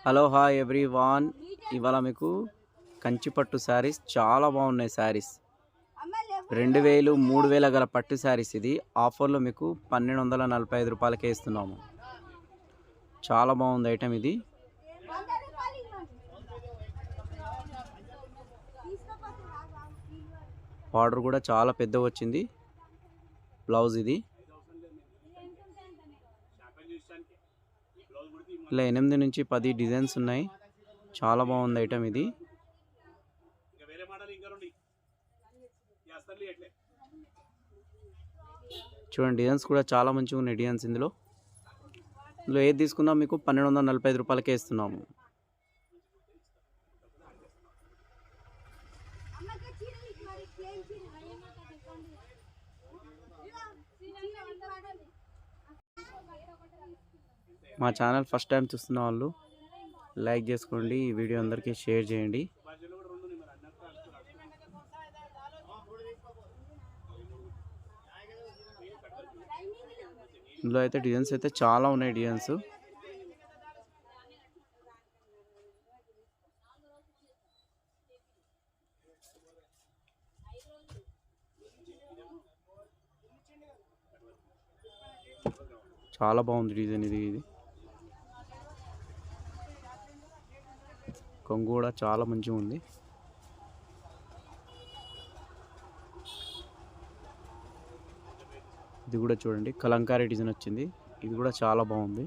Hello hi everyone. ఇవాళ మీకు కంచిపట్టు శారీస్ చాలా బాగున్నాయి. శారీస్ 2000 3000 గల పట్టు శారీస్. ఇది ఆఫర్లో మీకు 1245 రూపాయలకే ఇస్తున్నాము. చాలా బాగుంది ఐటమ్ ఇది. బార్డర్ కూడా చాలా పెద్దగా వచ్చింది. బ్లౌజ్ ఇది ఇలా 8 నుంచి 10 డిజైన్స్ ఉన్నాయి. చాలా బాగుంది ఐటమ్ ఇది. చూడండి, డిజైన్స్ కూడా చాలా మంచిగా ఉన్నాయి. డిజైన్స్ ఇందులో ఏది తీసుకున్నా మీకు 1245 రూపాయలకే ఇస్తున్నాము. మా ఛానల్ ఫస్ట్ టైం చూస్తున్న వాళ్ళు లైక్ చేసుకోండి, ఈ వీడియో అందరికీ షేర్ చేయండి. ఇందులో అయితే డిజైన్స్ అయితే చాలా ఉన్నాయి. డిజైన్స్ చాలా బాగుంది. డిజైన్ ఇది కొంగు కూడా చాలా మంచిగా ఉంది. ఇది కూడా చూడండి, కలంకారీ డిజైన్ వచ్చింది. ఇది కూడా చాలా బాగుంది.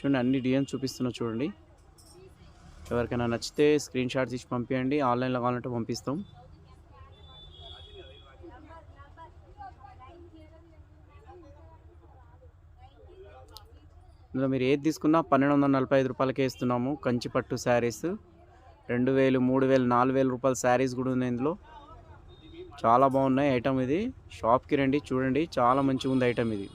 చూడండి, అన్ని డిజైన్స్ చూపిస్తున్నా చూడండి. ఎవరికైనా నచ్చితే స్క్రీన్ షాట్ తీసి పంపించండి. ఆన్లైన్లో కావాలంటే పంపిస్తాం. ఇందులో మీరు ఏది తీసుకున్నా 1245 రూపాయలకే ఇస్తున్నాము. కంచిపట్టు శారీస్ 2000 3000 4000 రూపాయల శారీస్ కూడా ఉన్నాయి. ఇందులో చాలా బాగున్నాయి ఐటమ్ ఇది. షాప్కి రండి, చూడండి, చాలా మంచిగా ఉంది ఐటమ్ ఇది.